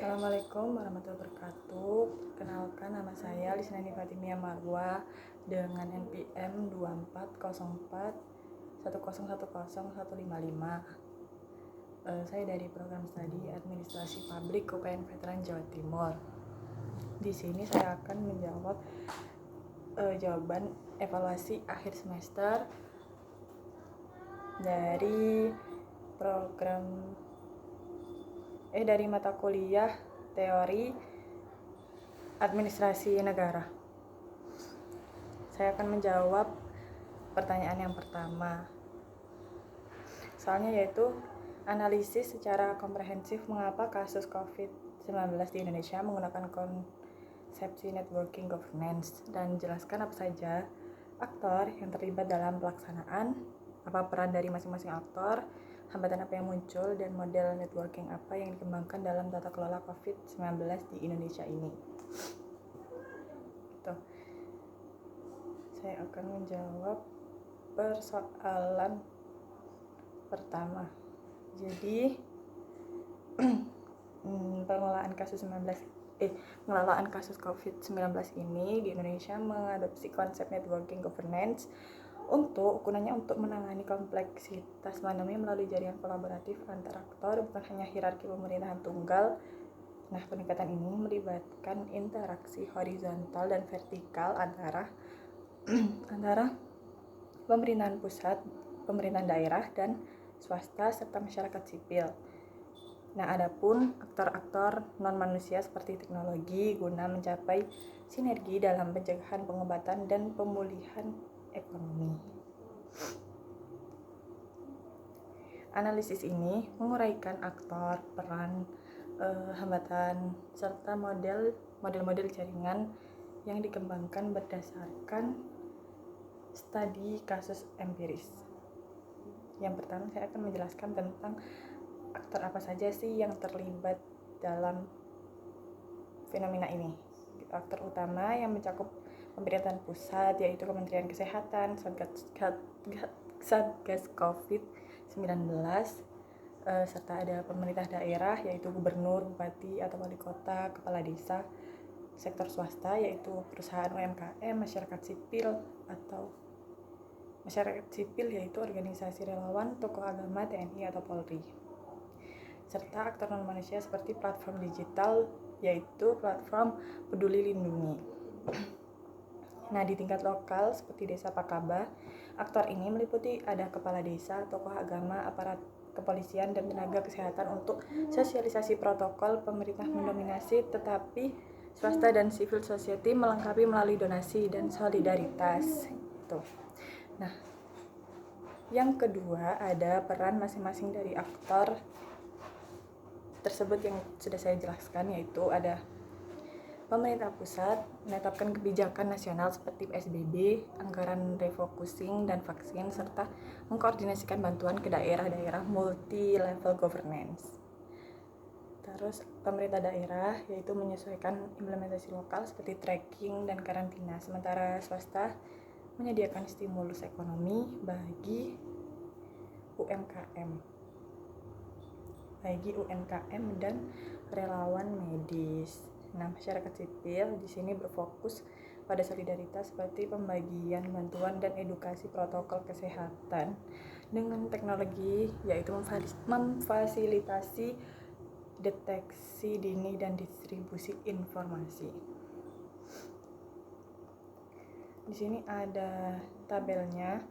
Assalamualaikum warahmatullahi wabarakatuh. Kenalkan, nama saya Lisnani Fatimia Marwa dengan NPM 240410101155. Saya dari program studi Administrasi Publik UPN Veteran Jawa Timur. Di sini saya akan menjawab jawaban evaluasi akhir semester dari dari mata kuliah teori administrasi negara. Saya akan menjawab pertanyaan yang pertama. Soalnya yaitu analisis secara komprehensif mengapa kasus COVID-19 di Indonesia menggunakan konsepsi networking governance, dan jelaskan apa saja aktor yang terlibat dalam pelaksanaan, apa peran dari masing-masing aktor, hambatan apa yang muncul, dan model networking apa yang dikembangkan dalam tata kelola COVID-19 di Indonesia ini. Saya akan menjawab persoalan pertama. Jadi, pengelolaan kasus COVID-19 ini di Indonesia mengadopsi konsep networking governance untuk menangani kompleksitas pandemi melalui jaringan kolaboratif antar aktor, bukan hanya hierarki pemerintahan tunggal. Nah, pendekatan ini melibatkan interaksi horizontal dan vertikal antara pemerintahan pusat, pemerintahan daerah, dan swasta, serta masyarakat sipil. Nah, adapun aktor-aktor non-manusia seperti teknologi guna mencapai sinergi dalam pencegahan, pengobatan, dan pemulihan ekonomi. Analisis ini menguraikan aktor, peran, hambatan, serta model-model jaringan yang dikembangkan berdasarkan studi kasus empiris. Yang pertama, saya akan menjelaskan tentang aktor apa saja sih yang terlibat dalam fenomena ini. Aktor utama yang mencakup pemerintahan pusat yaitu Kementerian Kesehatan, Satgas COVID-19, serta ada pemerintah daerah yaitu gubernur, bupati atau wali kota, kepala desa, sektor swasta yaitu perusahaan UMKM, masyarakat sipil yaitu organisasi relawan, tokoh agama, TNI atau Polri, serta aktor non manusia seperti platform digital yaitu platform Peduli Lindungi. Nah, di tingkat lokal seperti Desa Pakaba, aktor ini meliputi ada kepala desa, tokoh agama, aparat kepolisian, dan tenaga kesehatan untuk sosialisasi protokol. Pemerintah mendominasi, tetapi swasta dan civil society melengkapi melalui donasi dan solidaritas. Nah, yang kedua ada peran masing-masing dari aktor tersebut yang sudah saya jelaskan, yaitu ada pemerintah pusat menetapkan kebijakan nasional seperti PSBB, anggaran refocusing dan vaksin, serta mengkoordinasikan bantuan ke daerah-daerah multi-level governance. Terus pemerintah daerah yaitu menyesuaikan implementasi lokal seperti tracking dan karantina, sementara swasta menyediakan stimulus ekonomi bagi UMKM dan relawan medis. Nah, masyarakat sipil di sini berfokus pada solidaritas seperti pembagian bantuan dan edukasi protokol kesehatan dengan teknologi, yaitu memfasilitasi deteksi dini dan distribusi informasi. Di sini ada tabelnya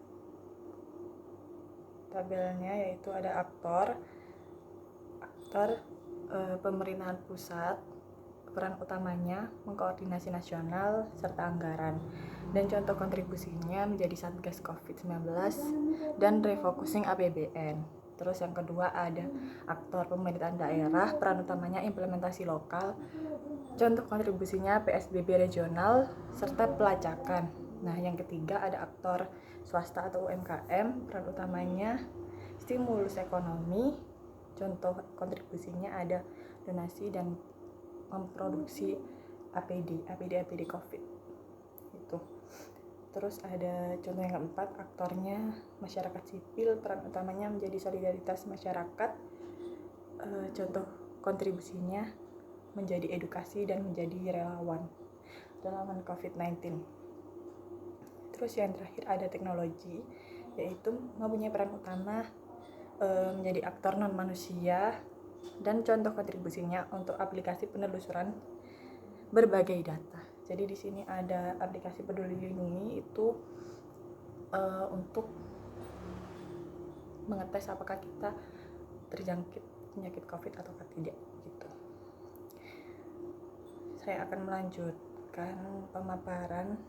yaitu ada aktor pemerintahan pusat, peran utamanya mengkoordinasi nasional serta anggaran, dan contoh kontribusinya menjadi Satgas COVID-19 dan refocusing APBN. Terus yang kedua ada aktor pemerintahan daerah, peran utamanya implementasi lokal, contoh kontribusinya PSBB regional serta pelacakan. Nah, yang ketiga ada aktor swasta atau UMKM, peran utamanya stimulus ekonomi, contoh kontribusinya ada donasi dan memproduksi APD COVID itu. Terus ada contoh yang keempat, aktornya masyarakat sipil, peran utamanya menjadi solidaritas masyarakat, contoh kontribusinya menjadi edukasi dan menjadi relawan COVID-19. Terus yang terakhir ada teknologi, yaitu mempunyai peran utama menjadi aktor non manusia dan contoh kontribusinya untuk aplikasi penelusuran berbagai data. Jadi di sini ada aplikasi Peduli Lindungi itu untuk mengetes apakah kita terjangkit penyakit COVID atau tidak gitu. Saya akan melanjutkan pemaparan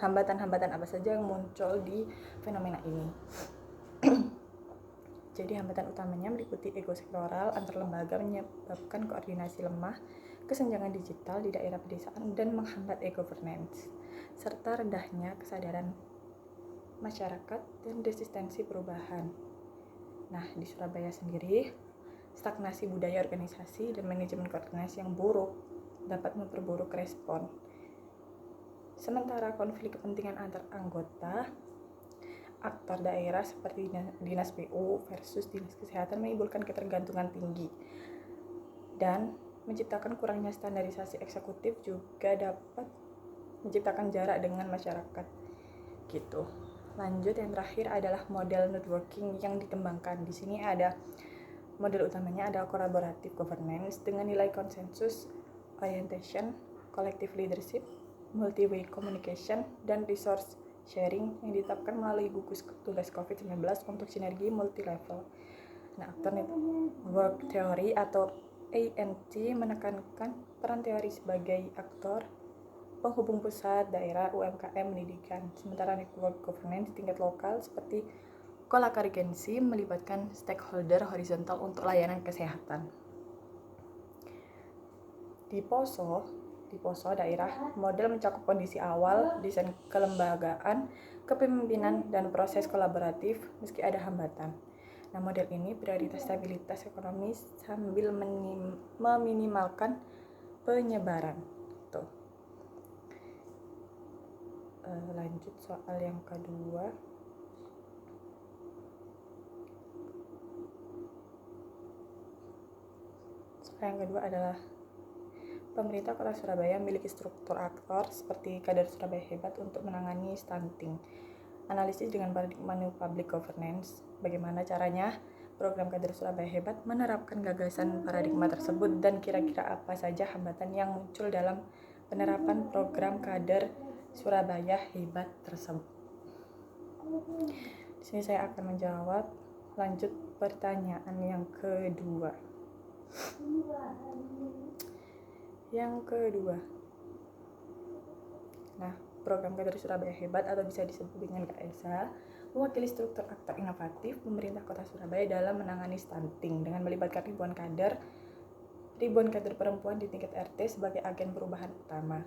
hambatan-hambatan apa saja yang muncul di fenomena ini. Jadi hambatan utamanya meliputi ego sektoral antar lembaga menyebabkan koordinasi lemah, kesenjangan digital di daerah pedesaan dan menghambat e-governance, serta rendahnya kesadaran masyarakat dan resistensi perubahan. Nah, di Surabaya sendiri, stagnasi budaya organisasi dan manajemen koordinasi yang buruk dapat memperburuk respon. Sementara konflik kepentingan antar anggota aktor daerah seperti Dinas PU versus Dinas Kesehatan menimbulkan ketergantungan tinggi dan menciptakan kurangnya standarisasi eksekutif, juga dapat menciptakan jarak dengan masyarakat gitu. Lanjut, yang terakhir adalah model networking yang dikembangkan. Di sini ada model utamanya ada collaborative governance dengan nilai konsensus, orientation, collective leadership, multi-way communication, dan resource sharing yang ditetapkan melalui gugus tugas COVID-19 untuk sinergi multi-level. Nah, aktor network theory atau ANT menekankan peran teori sebagai aktor penghubung pusat, daerah, UMKM, pendidikan. Sementara network governance tingkat lokal seperti kolakarigensi melibatkan stakeholder horizontal untuk layanan kesehatan. Di POSO daerah, model mencakup kondisi awal, desain kelembagaan, kepemimpinan, dan proses kolaboratif meski ada hambatan. Nah, model ini prioritas stabilitas ekonomi sambil meminimalkan penyebaran. Tuh. Lanjut soal yang kedua. Soal yang kedua adalah pemerintah Kota Surabaya memiliki struktur aktor seperti kader Surabaya Hebat untuk menangani stunting. Analisis dengan paradigma New Public Governance. Bagaimana caranya program kader Surabaya Hebat menerapkan gagasan paradigma tersebut dan kira-kira apa saja hambatan yang muncul dalam penerapan program kader Surabaya Hebat tersebut. Di sini saya akan menjawab. Lanjut pertanyaan yang kedua. Nah, program kader Surabaya Hebat atau bisa disebut dengan KSA mewakili struktur aktor inovatif pemerintah Kota Surabaya dalam menangani stunting dengan melibatkan ribuan kader perempuan di tingkat RT sebagai agen perubahan utama.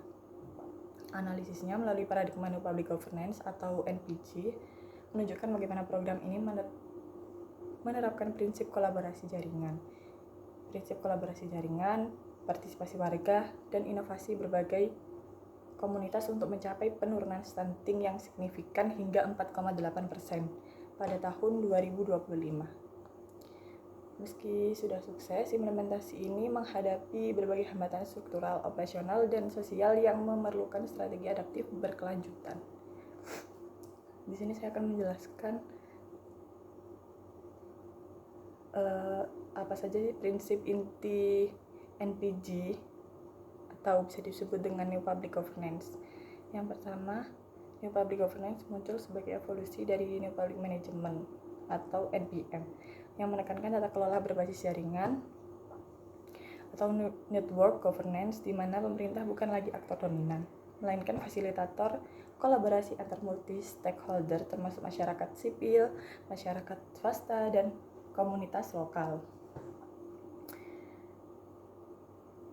Analisisnya melalui paradigma New Public Governance atau NPG menunjukkan bagaimana program ini menerapkan prinsip kolaborasi jaringan, partisipasi warga, dan inovasi berbagai komunitas untuk mencapai penurunan stunting yang signifikan hingga 4,8% pada tahun 2025. Meski sudah sukses, implementasi ini menghadapi berbagai hambatan struktural, operasional, dan sosial yang memerlukan strategi adaptif berkelanjutan. Di sini saya akan menjelaskan apa saja prinsip inti NPG atau bisa disebut dengan New Public Governance. Yang pertama, New Public Governance muncul sebagai evolusi dari New Public Management atau NPM yang menekankan tata kelola berbasis jaringan atau network governance di mana pemerintah bukan lagi aktor dominan, melainkan fasilitator kolaborasi antar multi stakeholder termasuk masyarakat sipil, masyarakat swasta, dan komunitas lokal.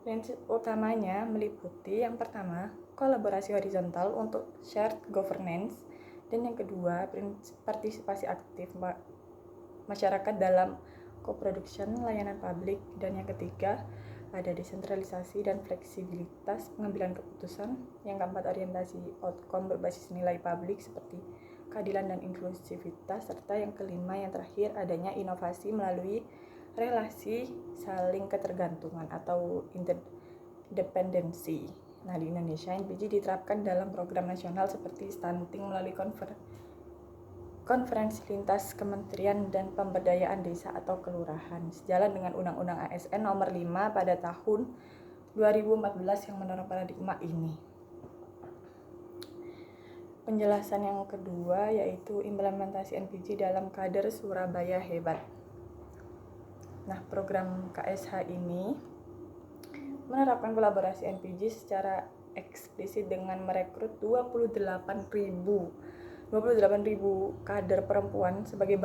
Prinsip utamanya meliputi yang pertama, kolaborasi horizontal untuk shared governance, dan yang kedua, partisipasi aktif masyarakat dalam co-production layanan publik, dan yang ketiga, ada desentralisasi dan fleksibilitas pengambilan keputusan, yang keempat, orientasi outcome berbasis nilai publik seperti keadilan dan inklusivitas, serta yang kelima, yang terakhir, adanya inovasi melalui relasi saling ketergantungan atau interdependency. Nah, di Indonesia NPG diterapkan dalam program nasional seperti stunting melalui konferensi lintas kementerian dan pemberdayaan desa atau kelurahan, sejalan dengan Undang-Undang ASN nomor 5 pada tahun 2014 yang mendorong paradigma ini. Penjelasan yang kedua yaitu implementasi NPG dalam kader Surabaya Hebat. Nah, program KSH ini menerapkan kolaborasi NPG secara eksplisit dengan merekrut 28.000 kader perempuan sebagai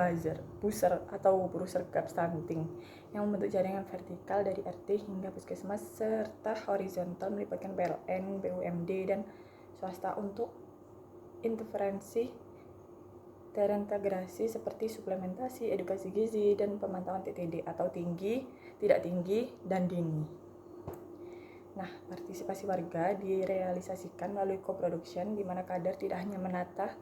buzzer atau bruser gap stunting yang membentuk jaringan vertikal dari RT hingga puskesmas serta horizontal melibatkan PLN, BUMD, dan swasta untuk intervensi terintegrasi seperti suplementasi, edukasi gizi, dan pemantauan TTD atau tinggi, tidak tinggi, dan dini. Nah, partisipasi warga direalisasikan melalui co-production di mana kader tidak hanya mendata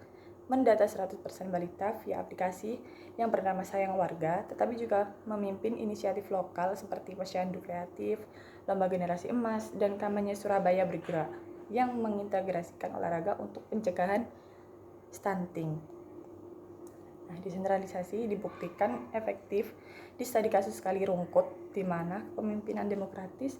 100% balita via aplikasi yang bernama Sayang Warga, tetapi juga memimpin inisiatif lokal seperti Posyandu Kreatif, Lomba Generasi Emas, dan kampanye Surabaya Bergerak yang mengintegrasikan olahraga untuk pencegahan stunting. Nah, desentralisasi dibuktikan efektif di studi kasus Kali Rungkut, di mana kepemimpinan demokratis,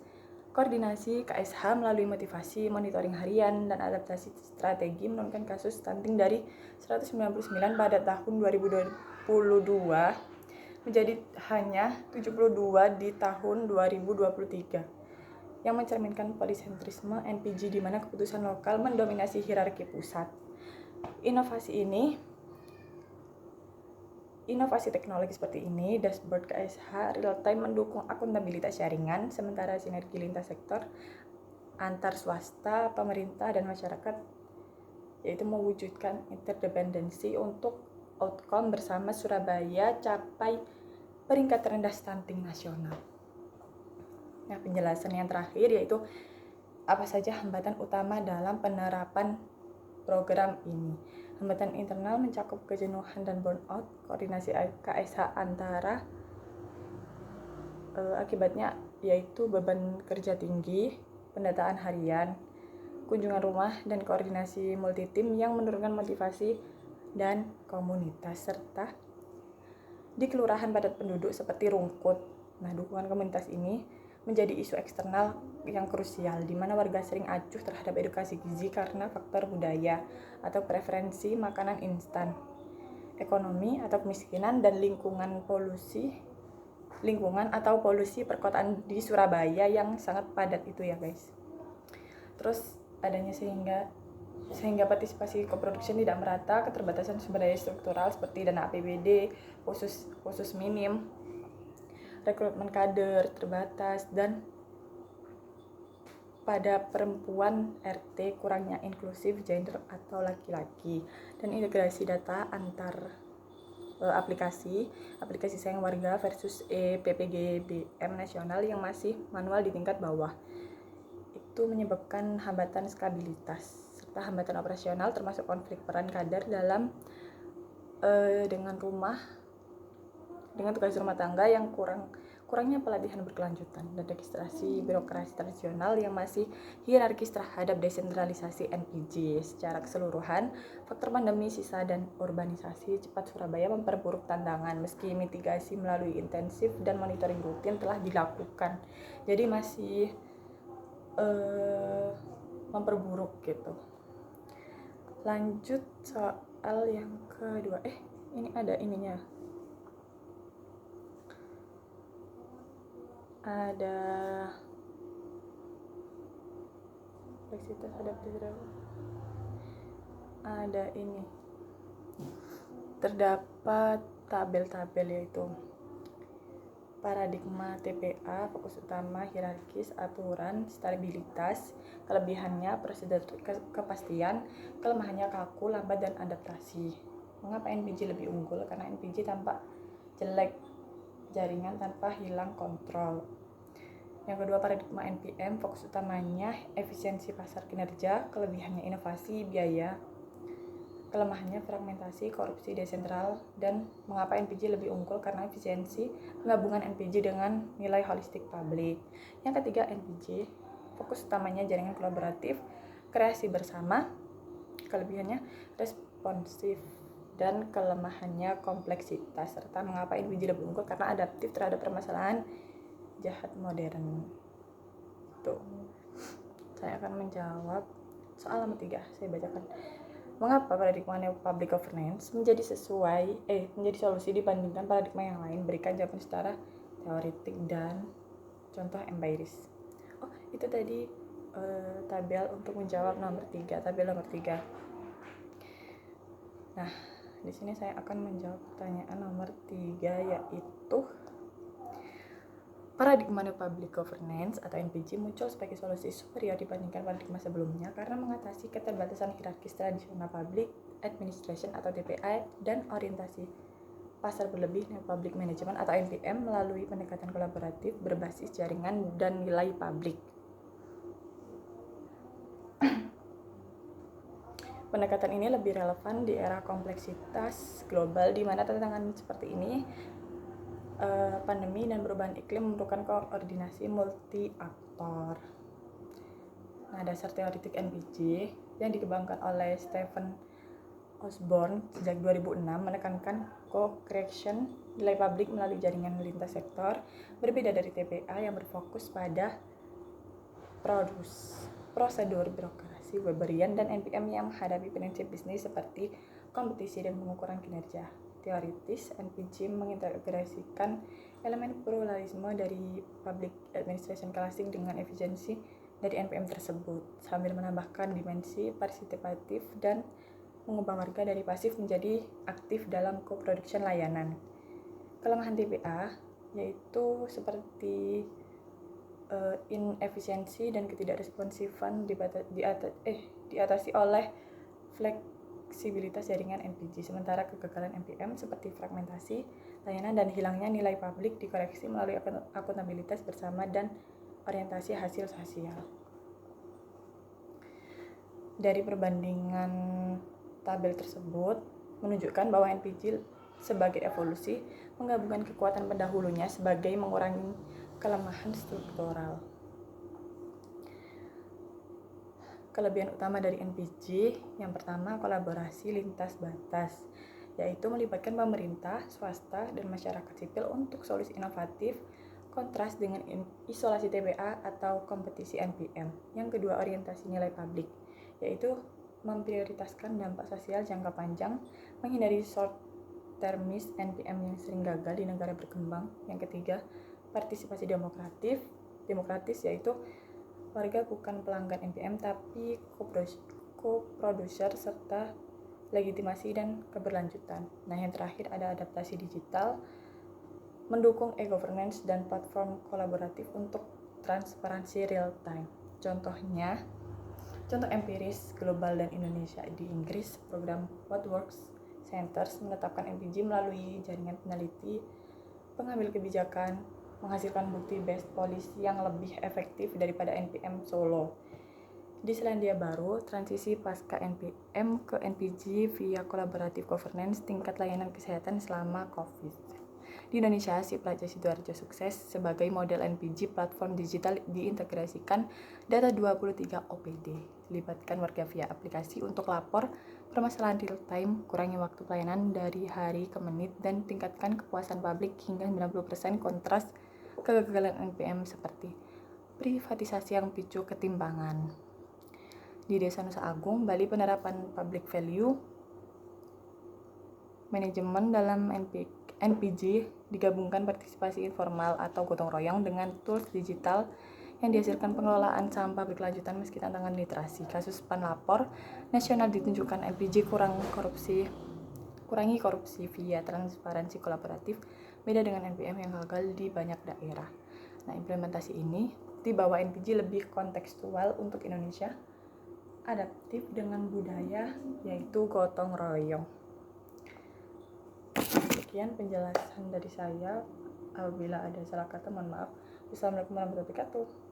koordinasi KSH melalui motivasi, monitoring harian, dan adaptasi strategi menurunkan kasus stunting dari 199 pada tahun 2022 menjadi hanya 72 di tahun 2023, yang mencerminkan polisentrisme NPG di mana keputusan lokal mendominasi hierarki pusat. Inovasi teknologi seperti ini, dashboard KSH real-time mendukung akuntabilitas jaringan, sementara sinergi lintas sektor antar swasta, pemerintah, dan masyarakat, yaitu mewujudkan interdependensi untuk outcome bersama Surabaya capai peringkat terendah stunting nasional. Nah, penjelasan yang terakhir yaitu apa saja hambatan utama dalam penerapan program ini. Hambatan internal mencakup kejenuhan dan burnout, koordinasi KSH antara akibatnya yaitu beban kerja tinggi, pendataan harian, kunjungan rumah, dan koordinasi multitim yang menurunkan motivasi dan komunitas, serta di kelurahan padat penduduk seperti Rungkut. Nah, dukungan komunitas ini menjadi isu eksternal yang krusial, di mana warga sering acuh terhadap edukasi gizi karena faktor budaya atau preferensi makanan instan, ekonomi atau kemiskinan, dan lingkungan atau polusi perkotaan di Surabaya yang sangat padat itu ya guys. Terus adanya sehingga partisipasi co-production tidak merata, keterbatasan sumber daya struktural seperti dana APBD khusus minim, rekrutmen kader terbatas, dan pada perempuan RT kurangnya inklusif gender atau laki-laki, dan integrasi data antar aplikasi Sayang Warga versus PPGBM nasional yang masih manual di tingkat bawah. Itu menyebabkan hambatan stabilitas serta hambatan operasional termasuk konflik peran kader dalam dengan tugas rumah tangga yang kurangnya pelatihan berkelanjutan, dan registrasi birokrasi tradisional yang masih hierarkis terhadap desentralisasi NPJ. Secara keseluruhan, faktor pandemi, sisa, dan urbanisasi cepat Surabaya memperburuk tantangan meski mitigasi melalui intensif dan monitoring rutin telah dilakukan. Jadi masih memperburuk gitu. Lanjut soal yang kedua. Ini ada ininya. Ada kompleksitas ada ini, terdapat tabel-tabel yaitu paradigma TPA, fokus utama, hierarkis, aturan, stabilitas, kelebihannya, prosedur kepastian, kelemahannya kaku, lambat, dan adaptasi. Mengapa NPJ lebih unggul? Karena NPJ tampak jelek jaringan tanpa hilang kontrol. Yang kedua, paradigma NPM, fokus utamanya efisiensi pasar kinerja, kelebihannya inovasi, biaya, kelemahannya fragmentasi, korupsi, desentral. Dan mengapa NPJ lebih unggul? Karena efisiensi penggabungan NPJ dengan nilai holistik publik. Yang ketiga, NPJ Fokus utamanya jaringan kolaboratif, kreasi bersama, kelebihannya responsif, dan kelemahannya kompleksitas, serta mengapa NPJ lebih unggul karena adaptif terhadap permasalahan jahat modern. Tuh, saya akan menjawab soal nomor 3. Saya bacakan. Mengapa paradigma public governance menjadi solusi dibandingkan paradigma yang lain? Berikan jawaban secara teoretik dan contoh empiris. Itu tadi tabel untuk menjawab tabel nomor 3. Nah, di sini saya akan menjawab pertanyaan nomor 3, yaitu paradigma public governance atau NPG muncul sebagai solusi superior dibandingkan paradigma sebelumnya karena mengatasi keterbatasan hierarkis tradisional public administration atau TPA dan orientasi pasar berlebih public management atau NPM melalui pendekatan kolaboratif berbasis jaringan dan nilai publik. Pendekatan ini lebih relevan di era kompleksitas global di mana tantangan seperti ini, pandemi dan perubahan iklim memerlukan koordinasi multi aktor. Nah, dasar teoretik NPG yang dikembangkan oleh Stephen Osborne sejak 2006 menekankan co-creation nilai publik melalui jaringan lintas sektor, berbeda dari TPA yang berfokus pada prosedur birokrasi Weberian dan NPM yang menghadapi prinsip bisnis seperti kompetisi dan pengukuran kinerja. Teoritis, NPG mengintegrasikan elemen pluralisme dari public administration klasik dengan efisiensi dari NPM tersebut, sambil menambahkan dimensi partisipatif dan mengubah warga dari pasif menjadi aktif dalam co-production layanan. Kelemahan TPA yaitu seperti inefisiensi dan ketidakresponsifan diatasi oleh fleksibilitas jaringan NPG, sementara kegagalan NPM seperti fragmentasi layanan dan hilangnya nilai publik dikoreksi melalui akuntabilitas bersama dan orientasi hasil sosial. Dari perbandingan tabel tersebut menunjukkan bahwa NPG sebagai evolusi menggabungkan kekuatan pendahulunya sebagai mengurangi kelemahan struktural. Kelebihan utama dari NPG yang pertama, kolaborasi lintas batas, yaitu melibatkan pemerintah, swasta, dan masyarakat sipil untuk solusi inovatif, kontras dengan isolasi TPA atau kompetisi NPM. Yang kedua, orientasi nilai publik, yaitu memprioritaskan dampak sosial jangka panjang, menghindari short termis NPM yang sering gagal di negara berkembang. Yang ketiga, partisipasi demokratis, yaitu warga bukan pelanggan NPM tapi co-producer serta legitimasi dan keberlanjutan. Nah, yang terakhir ada adaptasi digital, mendukung e-governance dan platform kolaboratif untuk transparansi real time. Contoh empiris global dan Indonesia. Di Inggris, program What Works Centers menetapkan NPG melalui jaringan peneliti, pengambil kebijakan, menghasilkan bukti based policy yang lebih efektif daripada NPM solo. Di Selandia Baru, transisi pasca NPM ke NPG via collaborative governance tingkat layanan kesehatan selama COVID. Di Indonesia, si Praja Sidoarjo sukses sebagai model NPG platform digital diintegrasikan data 23 OPD, libatkan warga via aplikasi untuk lapor permasalahan real time, kurangi waktu pelayanan dari hari ke menit, dan tingkatkan kepuasan publik hingga 90% kontras kegagalan NPM seperti privatisasi yang picu ketimpangan. Di Desa Nusa Agung, Bali, penerapan public value manajemen dalam NPG digabungkan partisipasi informal atau gotong royong dengan tools digital yang dihasilkan pengelolaan sampah berkelanjutan meski tantangan literasi. Kasus Panlapor nasional ditunjukkan NPG kurangi korupsi via transparansi kolaboratif, beda dengan NPM yang gagal di banyak daerah. Nah, implementasi ini bukti bahwa NPG lebih kontekstual untuk Indonesia, adaptif dengan budaya yaitu gotong royong. Sekian penjelasan dari saya. Apabila ada salah kata, mohon maaf. Wassalamualaikum warahmatullahi wabarakatuh.